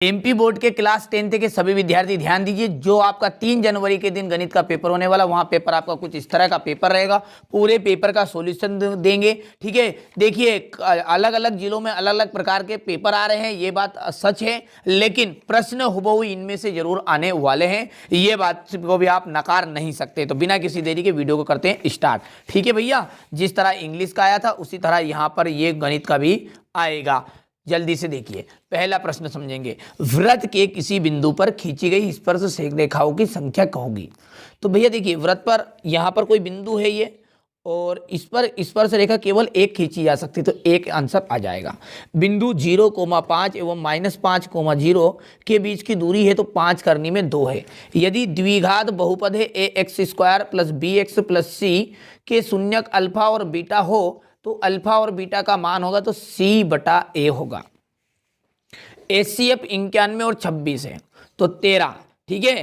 MP board के class 10th के सभी विद्यार्थी ध्यान दीजिए, जो आपका 3 जनवरी के दिन गणित का पेपर होने वाला, वहां पेपर आपका कुछ इस तरह का पेपर रहेगा। पूरे पेपर का सॉल्यूशन देंगे, ठीक है। देखिए अलग अलग जिलों में अलग अलग प्रकार के पेपर आ रहे हैं, ये बात सच है, लेकिन प्रश्न हुबहू इनमें से जरूर आने वाले हैं, ये बात को भी आप नकार नहीं सकते। तो बिना किसी देरी के वीडियो को करते हैं स्टार्ट, ठीक है भैया। जिस तरह इंग्लिश का आया था उसी तरह यहाँ पर ये गणित का भी आएगा। जल्दी से देखिए, पहला प्रश्न समझेंगे। वृत्त के किसी बिंदु पर खींची गई स्पर्श रेखाओं की संख्या कहोगी। तो भैया देखिए, वृत्त पर यहाँ पर कोई बिंदु है ये, और इस पर स्पर्श रेखा केवल एक खींची जा सकती, तो एक आंसर आ जाएगा। बिंदु 0,5 एवं -5,0 के बीच की दूरी है, तो 5 करने में 2 है। यदि द्विघात बहुपद है ax² + bx + c के शून्यक अल्फा और बीटा हो, तो अल्फा और बीटा का मान होगा तो c/a होगा। HCF 91 और 26 है, तो 13, ठीक है।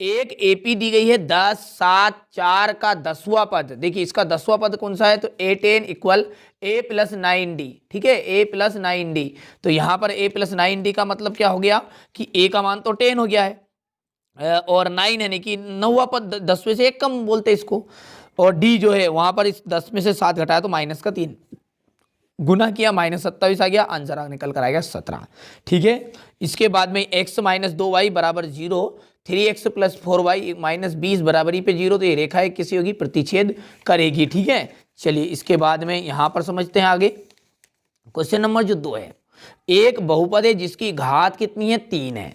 एक AP दी गई है 10, 7, 4 का 10वां पद। देखिए इसका 10वां पद कौन सा है, तो A10 = A + 9D, ठीक है, A + 9D। तो यहाँ पर A + 9D का मतलब क्या हो गया कि A का मान तो 10 हो गया है, और 9 यानी कि 9वां पद, 10 में से एक कम बोलते इसको, और डी जो है वहां पर इस 10 में से 7 घटाया तो -3, गुना किया -27 आ गया, आंसर निकल कर आएगा 17, ठीक है। इसके बाद में x - 2y = 0, 3x + 4y - 20 बराबरी पे 0, तो ये रेखा एक किसी होगी प्रतिच्छेद करेगी, ठीक है। चलिए इसके बाद में यहां पर समझते हैं आगे। क्वेश्चन नंबर जो 2 है, एक बहुपद है जिसकी घात कितनी है, 3 है,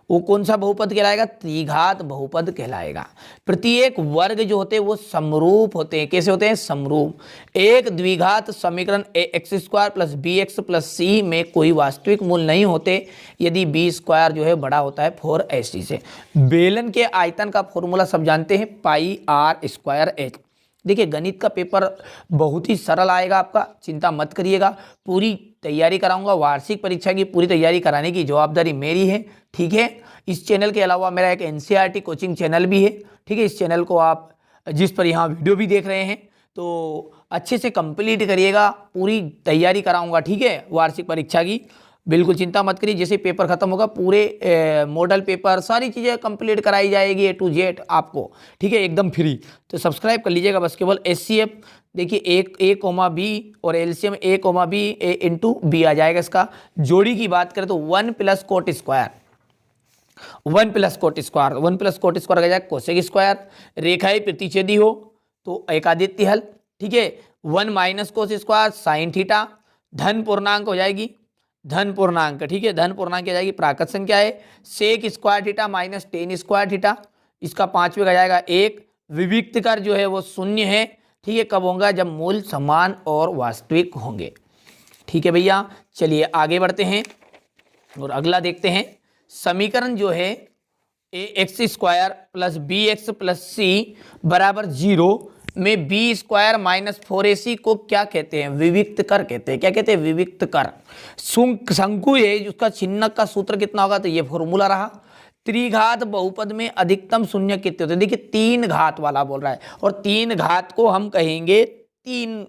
वो कौन सा बहुपद कहलाएगा, त्रिघात बहुपद कहलाएगा। प्रत्येक वर्ग जो होते हैं वो समरूप होते हैं। कैसे होते हैं, समरूप। एक द्विघात समीकरण ax² + bx + c में कोई वास्तविक मूल नहीं होते यदि b² जो है बड़ा होता है 4ac से। बेलन के आयतन का फॉर्मूला सब जानते हैं, πr²h। देखिए गणित का पेपर बहुत ही सरल आएगा आपका, चिंता मत करिएगा, पूरी तैयारी कराऊंगा। वार्षिक परीक्षा की पूरी तैयारी कराने की जवाबदारी मेरी है, ठीक है। इस चैनल के अलावा मेरा एक NCERT कोचिंग चैनल भी है, ठीक है। इस चैनल को आप जिस पर यहाँ वीडियो भी देख रहे हैं, तो अच्छे से कंप्लीट करिएगा, पूरी तैयारी कराऊंगा, ठीक है, वार्षिक परीक्षा की। बिल्कुल चिंता मत करिए, जैसे पेपर खत्म होगा पूरे मॉडल पेपर सारी चीज़ें कंप्लीट कराई जाएगी A to Z आपको, ठीक है, एकदम फ्री। तो सब्सक्राइब कर लीजिएगा बस केवल। HCF देखिए A, B और LCM A, B A × B आ जाएगा। इसका जोड़ी की बात करें तो 1 + cot square, 1 + cot square, 1 + cot square आ जाएगा कोसेक स्क्वायर। रेखाएं प्रतिच्छेदी हो तो एकादित्य हल, ठीक है। 1 - cos स्क्वायर sin थीटा, धन पूर्णांक हो जाएगी, धन पूर्णांक, ठीक है, धन पूर्णांक आ जाएगी प्राकृत संख्या है, sec² थीटा - tan² थीटा। इसका 5वें का जाएगा 1। विविक्त कर जो है वो 0 है, ठीक है। कब होगा, जब मूल समान और वास्तविक होंगे, ठीक है भैया। चलिए आगे बढ़ते हैं और अगला देखते हैं। समीकरण जो है ax² + bx + c = 0 में b² - 4ac को क्या कहते हैं, विविक्त कर कहते हैं। क्या कहते हैं, विविक्त कर। शंकु है, उसका छिन्नक का सूत्र कितना होगा, तो ये फॉर्मूला रहा। त्रिघात बहुपद में अधिकतम शून्य कितने होते हैं, देखिए 3 घात वाला बोल रहा है, और 3 घात को हम कहेंगे 3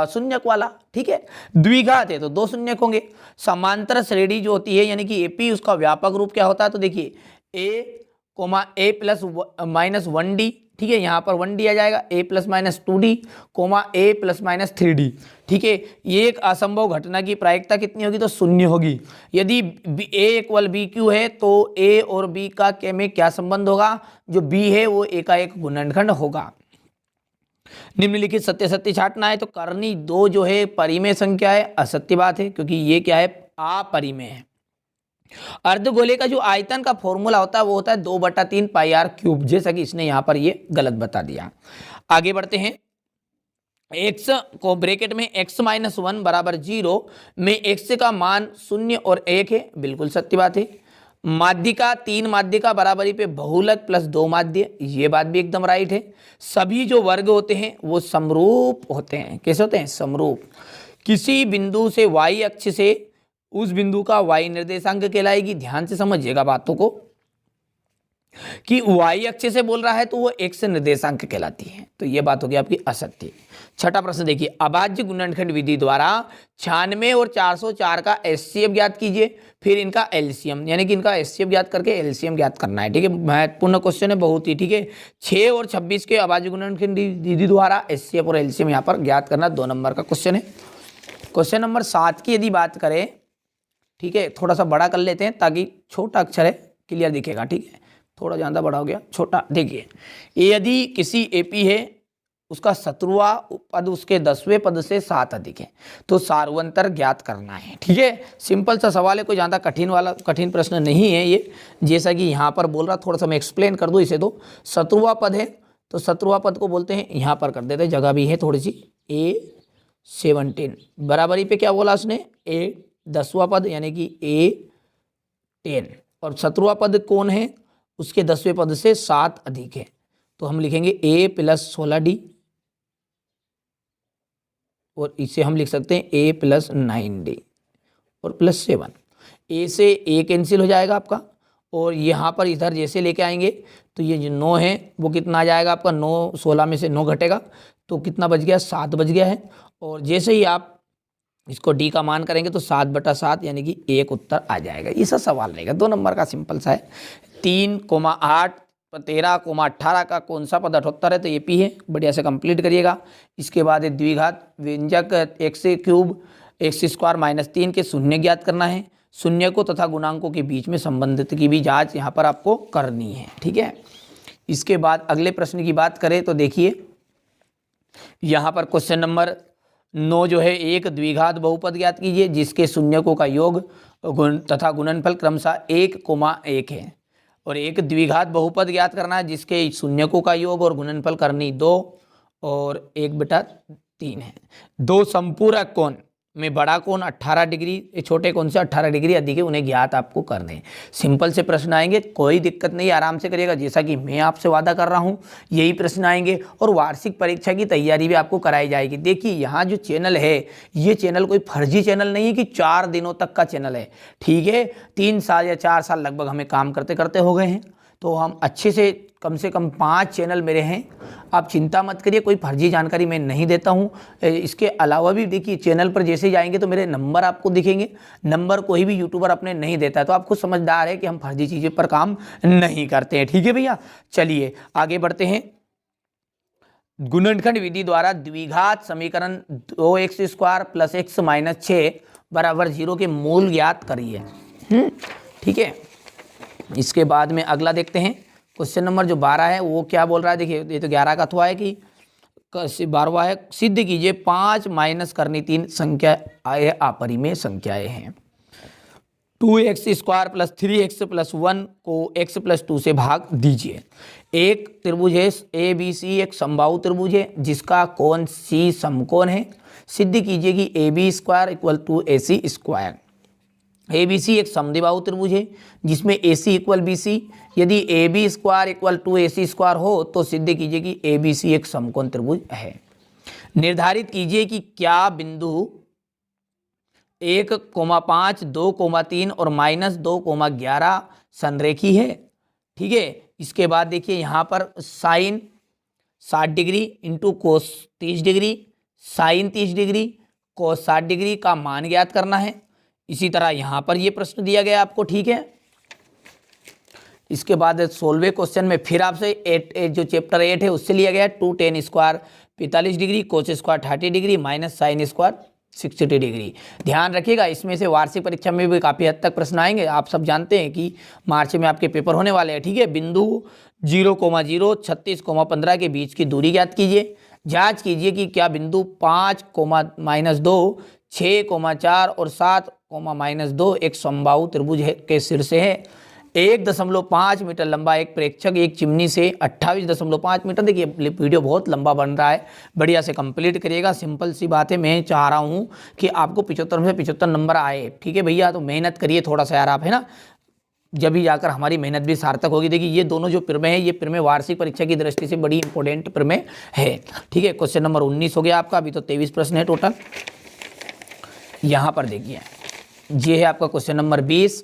शून्यक वाला, ठीक है। द्विघात है तो 2 शून्यक होंगे। समांतर श्रेणी जो होती है यानी कि एपी, उसका व्यापक रूप क्या होता है, तो देखिए a, A + -1d, ठीक है, यहाँ पर 1d आ जाएगा, a ± 2d, a ± 3d, ठीक है। ये एक असंभव घटना की प्रायिकता कितनी होगी, तो 0 होगी। यदि a = bq है तो a और b का में क्या संबंध होगा, जो b है वो a का एक गुणनखंड होगा। निम्नलिखित सत्य सत्य छांटना है, तो करनी 2 जो है परिमेय संख्या है, असत्य बात है, क्योंकि ये क्या है, अपरिमेय है। अर्धगोले का जो आयतन का फॉर्मूला होता है वो होता है 2/3 πr³, जैसा कि इसने यहाँ पर ये गलत बता दिया। आगे बढ़ते हैं। x को ब्रैकेट में x - 1 = 0 में x का मान 0 और 1 है, बिल्कुल सत्य बात है। माध्यिका 3 माध्यिका बराबरी पे बहुलक + 2 माध्य, ये बात भी एकदम राइट है। सभी जो वर्ग होते हैं वो समरूप होते हैं। कैसे होते हैं, समरूप। किसी बिंदु से y अक्ष से उस बिंदु का y निर्देशांक कहलाएगी। ध्यान से समझिएगा बातों को, कि y अक्ष से बोल रहा है तो वो x निर्देशांक कहलाती है, तो ये बात होगी आपकी असत्य। छठा प्रश्न देखिए, अभाज्य गुणनखंड विधि द्वारा 96 और 404 का HCF ज्ञात कीजिए। फिर इनका एलसीएम यानी कि इनका एचसीएफ ज्ञात करके एलसीएम ज्ञात करना है। ठीक है, महत्वपूर्ण क्वेश्चन है बहुत ही। ठीक है, 6 और 26 के अभाज्य गुणनखंड विधि द्वारा एचसीएफ और एलसीएम यहाँ पर ज्ञात करना 2 नंबर का क्वेश्चन है। क्वेश्चन नंबर 7 की यदि बात करें, ठीक है, थोड़ा सा बड़ा कर लेते हैं ताकि छोटा अक्षर है क्लियर दिखेगा। ठीक है, थोड़ा ज़्यादा बड़ा हो गया, छोटा। देखिए, यदि किसी एपी है उसका 17वां पद उसके 10वें पद से 7 अधिक है तो सार्वंतर ज्ञात करना है। ठीक है, सिंपल सा सवाल है, कोई ज़्यादा कठिन प्रश्न नहीं है ये। जैसा कि यहाँ पर बोल रहा, थोड़ा सा मैं एक्सप्लेन कर दूँ इसे। तो 17वां पद है तो 17वां पद को बोलते हैं, यहाँ पर कर देते हैं, जगह भी है थोड़ी सी, A17 बराबरी पे क्या बोला उसने, A 10वां पद यानी कि A10 और 17वां पद कौन है, उसके 10वें पद से 7 अधिक है तो हम लिखेंगे A + 16D और इसे हम लिख सकते हैं A + 9D और +7। A से A कैंसिल हो जाएगा आपका और यहाँ पर इधर जैसे लेके आएंगे तो ये जो 9 है वो कितना आ जाएगा आपका, 9 16 में से 9 घटेगा तो कितना बच गया, 7 बच गया है। और जैसे ही आप इसको D का मान करेंगे तो 7/7 यानी कि 1 उत्तर आ जाएगा। ये सब सवाल रहेगा 2 नंबर का, सिंपल सा है। 3,8 13,18 का कौन सा पद 78 है तो ये पी है, बढ़िया से कंप्लीट करिएगा। इसके बाद द्विघात व्यंजक x³ x² - 3 के शून्य ज्ञात करना है। शून्य को तथा गुणांकों के बीच में संबंधित की भी जांच यहाँ पर आपको करनी है। ठीक है, इसके बाद अगले प्रश्न की बात करें तो देखिए यहाँ पर क्वेश्चन नंबर 9 जो है, एक द्विघात बहुपद ज्ञात कीजिए जिसके शून्यकों का योग तथा गुणनफल क्रमशः 1,1 है। और एक द्विघात बहुपद ज्ञात करना है जिसके शून्यकों का योग और गुणनफल करनी 2 और 1/3 है। 2 संपूरक कोण में बड़ा कोण 18 डिग्री, छोटे कोण से 18 डिग्री अधिक है, उन्हें ज्ञात आपको करने हैं। सिंपल से प्रश्न आएंगे, कोई दिक्कत नहीं, आराम से करिएगा। जैसा कि मैं आपसे वादा कर रहा हूं यही प्रश्न आएंगे और वार्षिक परीक्षा की तैयारी भी आपको कराई जाएगी। देखिए यहाँ जो चैनल है ये चैनल कोई फर्जी चैनल नहीं है कि 4 दिनों तक का चैनल है। ठीक है, 3 साल या 4 साल लगभग हमें काम करते करते हो गए हैं तो हम अच्छे से कम 5 चैनल मेरे हैं। आप चिंता मत करिए, कोई फर्जी जानकारी मैं नहीं देता हूं। इसके अलावा भी देखिए चैनल पर जैसे जाएंगे तो मेरे नंबर आपको दिखेंगे। नंबर कोई भी यूट्यूबर अपने नहीं देता है तो आप खुद समझदार है कि हम फर्जी चीज़ों पर काम नहीं करते हैं। ठीक है भैया, चलिए आगे बढ़ते हैं। गुणनखंड विधि द्वारा द्विघात समीकरण 2x² + x - 6 = 0 के मूल ज्ञात करिए। ठीक है, इसके बाद में अगला देखते हैं। क्वेश्चन नंबर जो 12 है वो क्या बोल रहा है, देखिए ये तो 11 का थोड़ा है कि 12वां है, सिद्ध कीजिए 5 - करनी 3 संख्या अपरिमेय संख्याएं हैं। 2x² + 3x + 1 को x + 2 से भाग दीजिए। एक त्रिभुज है ABC, एक समबाहु त्रिभुज है जिसका कोण C समकोण है। सिद्ध कीजिए कि AB² = AC²। ABC एक समद्विबाहु त्रिभुज है जिसमें AC = BC। यदि AB² = AC² हो तो सिद्ध कीजिए कि ABC एक समकोण त्रिभुज है। निर्धारित कीजिए कि क्या बिंदु 1,5, 2,3 और -2,11 संरेखी है। ठीक है, इसके बाद देखिए यहाँ पर sine 60 degree into cos 30 degree, sine 30 degree, cos 60 degree का मान ज्ञात करना है। इसी तरह यहाँ पर ये प्रश्न दिया गया आपको। ठीक है, इसके बाद 16वें क्वेश्चन में फिर आपसे 8 जो चैप्टर 8 है उससे लिया गया 2 tan² 45 degree, cos square 30 degree, sine square 60 degree. ध्यान रखिएगा, इसमें से वार्षिक परीक्षा में भी काफ़ी हद तक प्रश्न आएंगे। आप सब जानते हैं कि मार्च में आपके पेपर होने वाले हैं। ठीक है, बिंदु 0,0 36,15 के बीच की दूरी ज्ञात कीजिए। जांच कीजिए कि क्या बिंदु 5, -2, 6,4 और 7, -2 एक समबाहु त्रिभुज के शीर्ष है। 1.5 मीटर लंबा एक प्रेक्षक एक चिमनी से 28.5 मीटर। देखिए वीडियो बहुत लंबा बन रहा है, बढ़िया से कंप्लीट करिएगा। सिंपल सी बात है, मैं चाह रहा हूँ कि आपको 75 में 75 नंबर आए। ठीक है भैया, तो मेहनत करिए थोड़ा सा यार आप, है ना, जब भी जाकर हमारी मेहनत भी सार्थक होगी। देखिए ये दोनों जो प्रमेय है ये प्रमेय वार्षिक परीक्षा की दृष्टि से बड़ी इंपॉर्टेंट प्रमेय है। ठीक है, क्वेश्चन नंबर 19 हो गया आपका। अभी तो 23 प्रश्न है टोटल। यहाँ पर देखिए ये है आपका क्वेश्चन नंबर 20।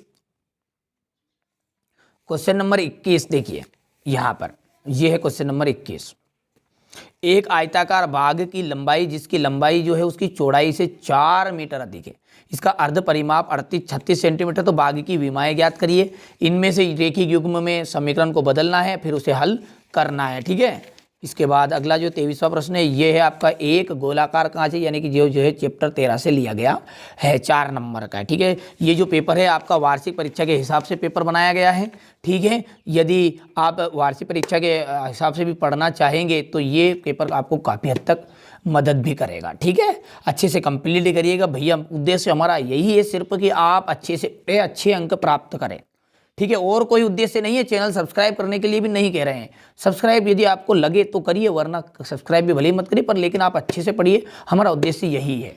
क्वेश्चन नंबर 21 देखिए यहाँ पर, ये है क्वेश्चन नंबर 21। एक आयताकार भाग की लंबाई जिसकी लंबाई जो है उसकी चौड़ाई से 4 मीटर अधिक है, इसका अर्ध परिमाप 38-36 सेंटीमीटर। तो भाग की विमाएं ज्ञात करिए। इनमें से रेखीय युग्म में समीकरण को बदलना है, फिर उसे हल करना है। ठीक है, इसके बाद अगला जो 23वां प्रश्न है ये है आपका एक गोलाकार कांच है, यानी कि जो है चैप्टर 13 से लिया गया है, 4 नंबर का है। ठीक है, ये जो पेपर है आपका वार्षिक परीक्षा के हिसाब से पेपर बनाया गया है। ठीक है, यदि आप वार्षिक परीक्षा के हिसाब से भी पढ़ना चाहेंगे तो ये पेपर आपको काफ़ी हद तक मदद भी करेगा। ठीक है, अच्छे से कंप्लीट करिएगा भैया, उद्देश्य हमारा यही है सिर्फ कि आप अच्छे अंक प्राप्त करें। ठीक है, और कोई उद्देश्य नहीं है। चैनल सब्सक्राइब करने के लिए भी नहीं कह रहे हैं, सब्सक्राइब यदि आपको लगे तो करिए, वरना सब्सक्राइब भी भले ही मत करिए, पर लेकिन आप अच्छे से पढ़िए, हमारा उद्देश्य यही है।